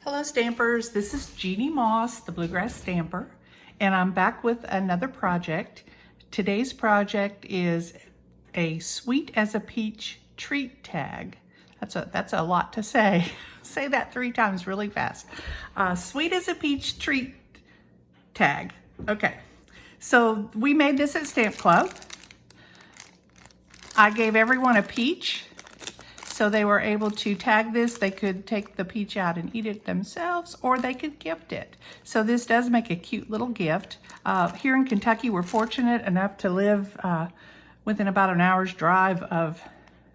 Hello Stampers, this is Jeannie Moss, the Bluegrass Stamper, and I'm back with another project. Today's project is a Sweet as a Peach treat tag. That's a lot to say. Say that 3 times really fast. Sweet as a Peach treat tag. Okay, so we made this at Stamp Club. I gave everyone a peach. So they were able to tag this. They could take the peach out and eat it themselves, or they could gift it. So this does make a cute little gift. Here in Kentucky, we're fortunate enough to live within about an hour's drive of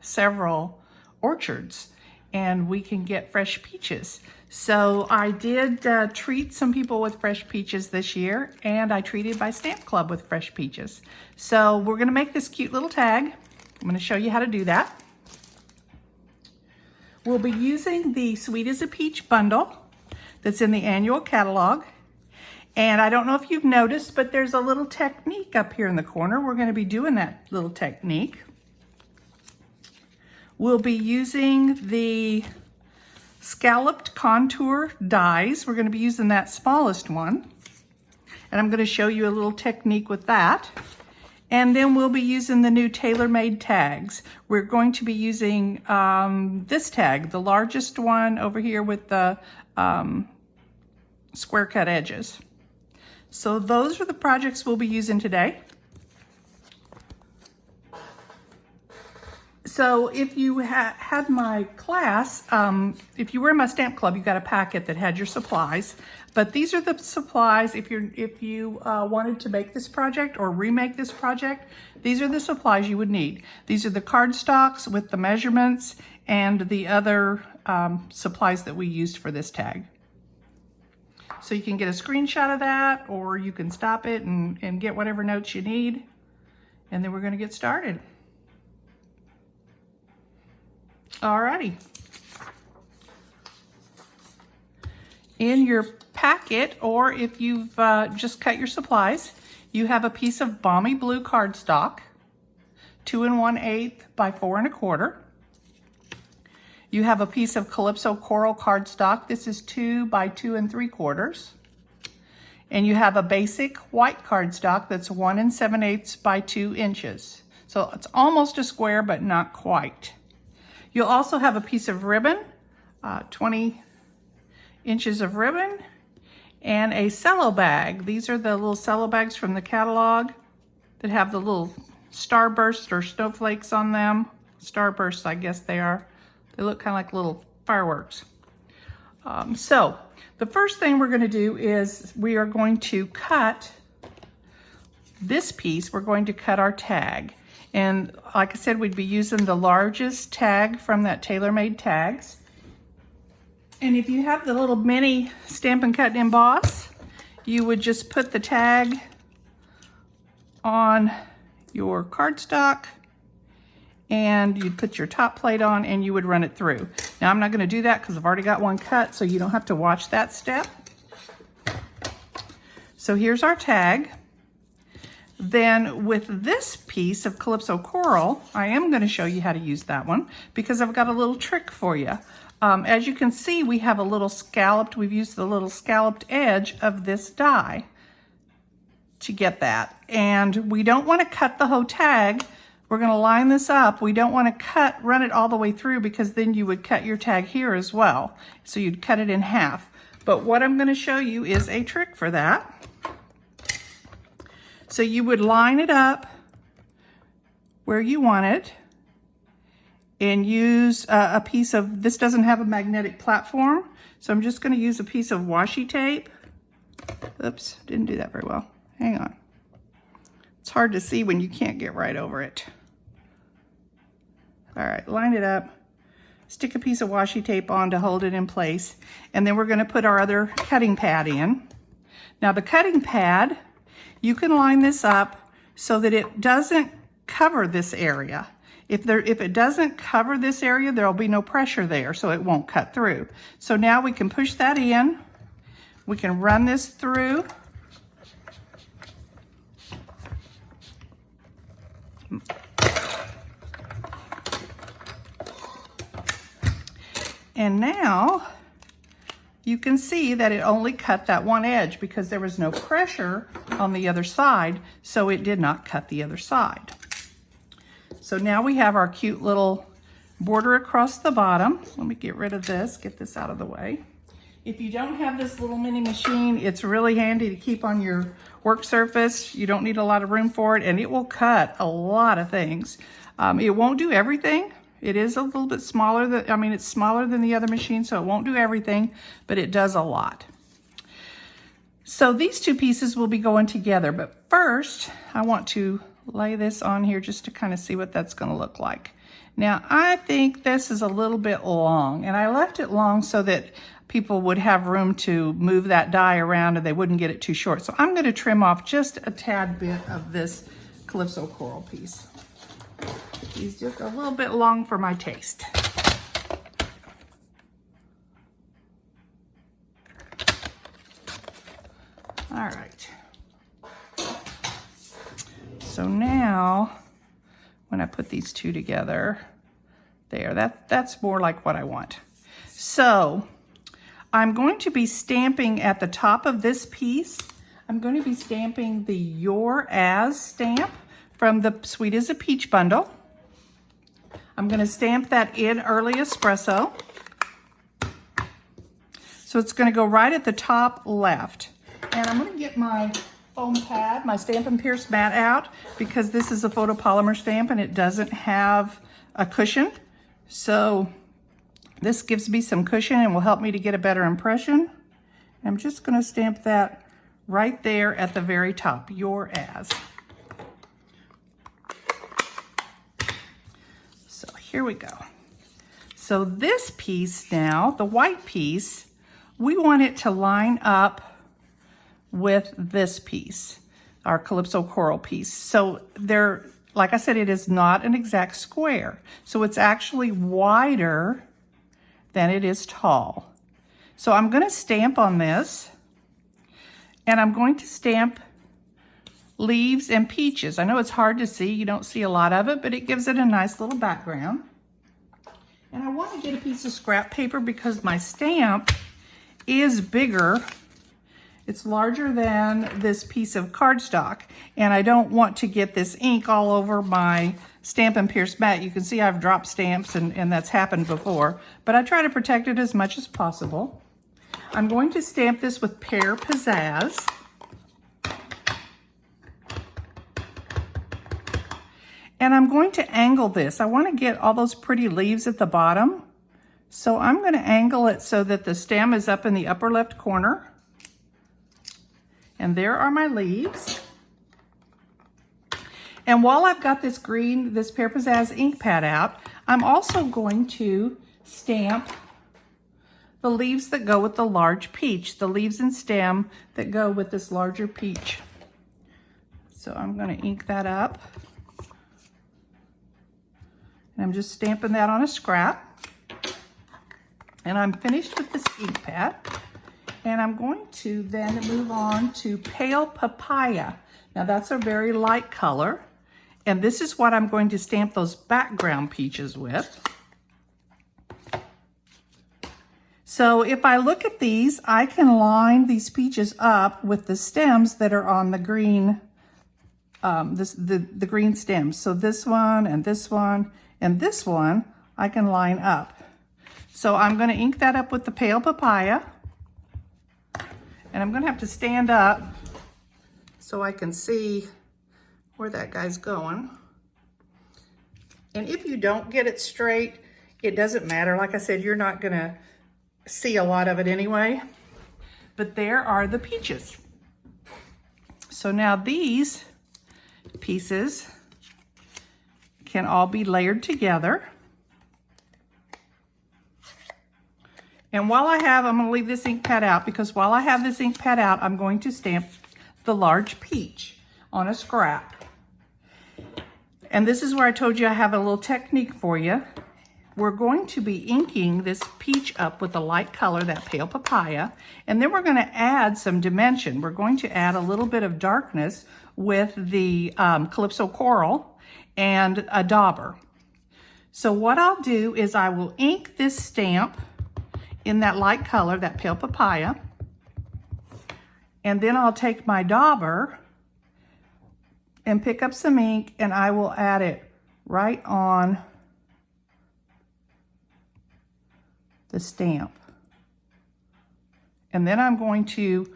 several orchards, and we can get fresh peaches. So I did treat some people with fresh peaches this year, and I treated my Stamp Club with fresh peaches. So we're gonna make this cute little tag. I'm gonna show you how to do that. We'll be using the Sweet as a Peach bundle that's in the annual catalog. And I don't know if you've noticed, but there's a little technique up here in the corner. We're going to be doing that little technique. We'll be using the scalloped contour dies. We're going to be using that smallest one. And I'm going to show you a little technique with that. And then we'll be using the new tailor-made tags. We're going to be using this tag, the largest one over here with the square cut edges. So those are the projects we'll be using today. So if you had my class, if you were in my Stamp Club, you got a packet that had your supplies. But these are the supplies if you wanted to make this project or remake this project. These are the supplies you would need. These are the cardstocks with the measurements and the other supplies that we used for this tag. So you can get a screenshot of that, or you can stop it and get whatever notes you need. And then we're going to get started. Alrighty. In your packet, or if you've just cut your supplies, you have a piece of Balmy Blue cardstock, 2 1/8 by 4 1/4. You have a piece of Calypso Coral cardstock. This is 2 by 2 3/4. And you have a basic white cardstock that's 1 7/8 by 2 inches. So it's almost a square, but not quite. You'll also have a piece of ribbon, 20 inches of ribbon, and a cello bag. These are the little cello bags from the catalog that have the little starbursts or snowflakes on them. Starbursts, I guess they are. They look kind of like little fireworks. So the first thing we're going to do is we are going to cut this piece. We're going to cut our tag. And like I said, we'd be using the largest tag from that tailor-made tags. And if you have the little mini Stampin' Cut and Emboss, you would just put the tag on your cardstock and you'd put your top plate on and you would run it through. Now I'm not going to do that because I've already got one cut, so you don't have to watch that step. So here's our tag. Then with this piece of Calypso Coral, I am going to show you how to use that one because I've got a little trick for you. As you can see, we have a little scalloped, we've used the little scalloped edge of this die to get that. And we don't want to cut the whole tag. We're going to line this up. We don't want to run it all the way through because then you would cut your tag here as well. So you'd cut it in half. But what I'm going to show you is a trick for that. So you would line it up where you want it and use a piece of, this doesn't have a magnetic platform, so I'm just going to use a piece of washi tape. Oops, didn't do that very well. Hang on. It's hard to see when you can't get right over it. All right, line it up. Stick a piece of washi tape on to hold it in place, and then we're going to put our other cutting pad in. Now the cutting pad, you can line this up so that it doesn't cover this area. If it doesn't cover this area, there'll be no pressure there, so it won't cut through. So now we can push that in. We can run this through. And now you can see that it only cut that one edge because there was no pressure on the other side, so it did not cut the other side. So now we have our cute little border across the bottom. Let me get rid of this, get this out of the way. If you don't have this little mini machine, it's really handy to keep on your work surface. You don't need a lot of room for it, and it will cut a lot of things. It won't do everything. It is a little bit smaller, it's smaller than the other machine, so it won't do everything, but it does a lot. So these two pieces will be going together, but first I want to lay this on here just to kind of see what that's going to look like. Now I think this is a little bit long, and I left it long so that people would have room to move that die around and they wouldn't get it too short. So I'm going to trim off just a tad bit of this Calypso coral piece. He's just a little bit long for my taste. All right. So now, when I put these two together, that's more like what I want. So I'm going to be stamping at the top of this piece. I'm going to be stamping the Your As stamp from the Sweet as a Peach bundle. I'm going to stamp that in Early Espresso. So it's going to go right at the top left. And I'm going to get my foam pad, my Stampin' Pierce mat out, because this is a photopolymer stamp and it doesn't have a cushion. So this gives me some cushion and will help me to get a better impression. I'm just going to stamp that right there at the very top, Your As. So here we go. So this piece now, the white piece, we want it to line up with this piece, our Calypso coral piece. So there, like I said, it is not an exact square. So it's actually wider than it is tall. So I'm going to stamp on this, and I'm going to stamp leaves and peaches. I know it's hard to see, you don't see a lot of it, but it gives it a nice little background. And I want to get a piece of scrap paper because my stamp is bigger. It's larger than this piece of cardstock, and I don't want to get this ink all over my Stampin' Pierce mat. You can see I've dropped stamps, and that's happened before, but I try to protect it as much as possible. I'm going to stamp this with Pear Pizzazz. And I'm going to angle this. I want to get all those pretty leaves at the bottom. So I'm going to angle it so that the stem is up in the upper left corner. And there are my leaves. And while I've got this green, this Pear Pizzazz ink pad out, I'm also going to stamp the leaves that go with the large peach, the leaves and stem that go with this larger peach. So I'm going to ink that up. And I'm just stamping that on a scrap. And I'm finished with this ink pad. And I'm going to then move on to Pale Papaya. Now that's a very light color. And this is what I'm going to stamp those background peaches with. So if I look at these, I can line these peaches up with the stems that are on the green, the green stems. So this one and this one and this one, I can line up. So I'm going to ink that up with the Pale Papaya. And I'm going to have to stand up so I can see where that guy's going. And if you don't get it straight, it doesn't matter. Like I said, you're not going to see a lot of it anyway. But there are the peaches. So now these pieces can all be layered together. And while I'm going to leave this ink pad out, because while I have this ink pad out, I'm going to stamp the large peach on a scrap. And this is where I told you I have a little technique for you. We're going to be inking this peach up with a light color, that Pale Papaya, and then we're going to add some dimension. We're going to add a little bit of darkness with the Calypso Coral and a dauber. So what I'll do is I will ink this stamp in that light color, that pale papaya. And then I'll take my dauber and pick up some ink, and I will add it right on the stamp. And then I'm going to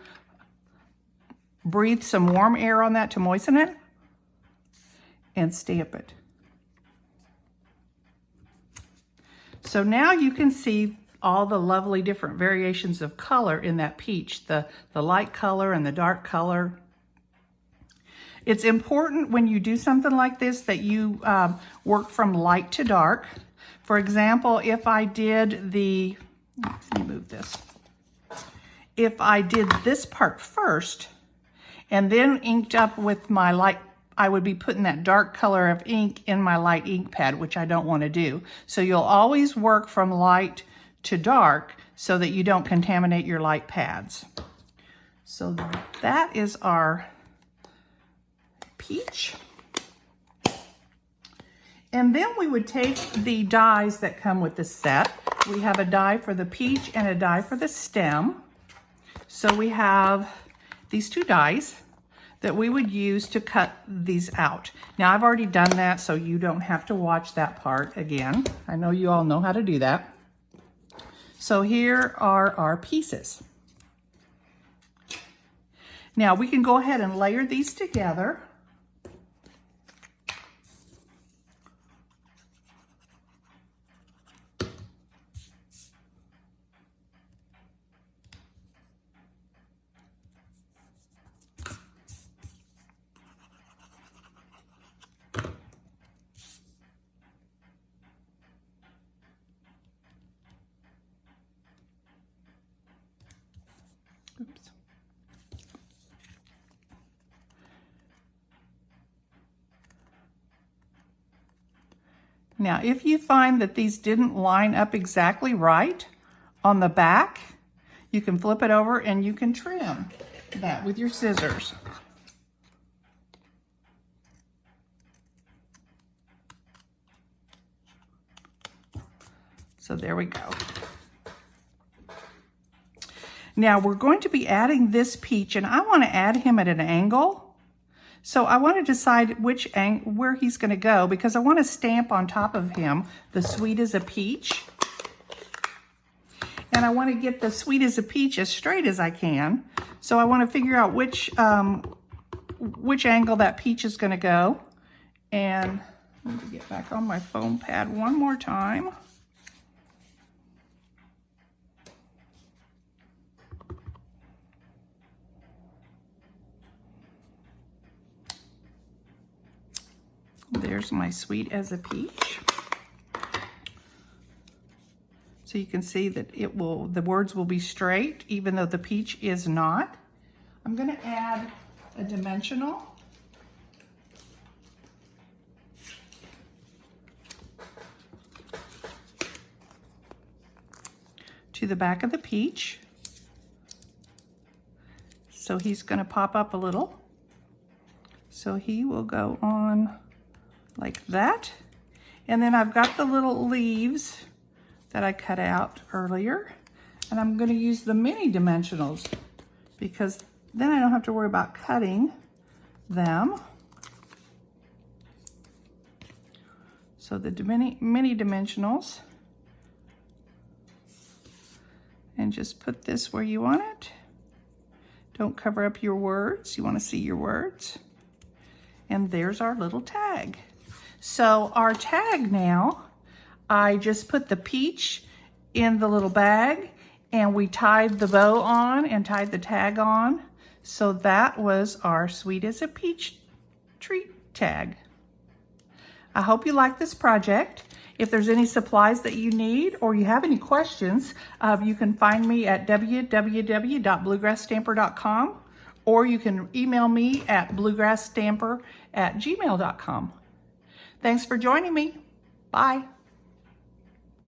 breathe some warm air on that to moisten it and stamp it. So now you can see all the lovely different variations of color in that peach, the light color and the dark color. It's important when you do something like this that you work from light to dark. For example, if I did let me move this. If I did this part first and then inked up with my light, I would be putting that dark color of ink in my light ink pad, which I don't want to do. So you'll always work from light to dark so that you don't contaminate your light pads. So that is our peach. And then we would take the dies that come with the set. We have a die for the peach and a die for the stem. So we have these two dies that we would use to cut these out. Now I've already done that, so you don't have to watch that part again. I know you all know how to do that. So here are our pieces. Now we can go ahead and layer these together. Oops. Now, if you find that these didn't line up exactly right on the back, you can flip it over and you can trim that with your scissors. So there we go. Now we're going to be adding this peach, and I want to add him at an angle. So I want to decide where he's going to go, because I want to stamp on top of him the sweet as a peach. And I want to get the sweet as a peach as straight as I can. So I want to figure out which angle that peach is going to go. And let me get back on my foam pad one more time. There's my sweet as a peach. So you can see that the words will be straight, even though the peach is not. I'm going to add a dimensional. To the back of the peach. So he's going to pop up a little. So he will go on like that. And then I've got the little leaves that I cut out earlier. And I'm going to use the mini dimensionals, because then I don't have to worry about cutting them. So the mini dimensionals. And just put this where you want it. Don't cover up your words. You want to see your words. And there's our little tag. So our tag now, I just put the peach in the little bag, and we tied the bow on and tied the tag on. So that was our sweet as a peach treat tag. I hope you like this project. If there's any supplies that you need or you have any questions, you can find me at www.bluegrassstamper.com, or you can email me at bluegrassstamper@gmail.com. Thanks for joining me. Bye.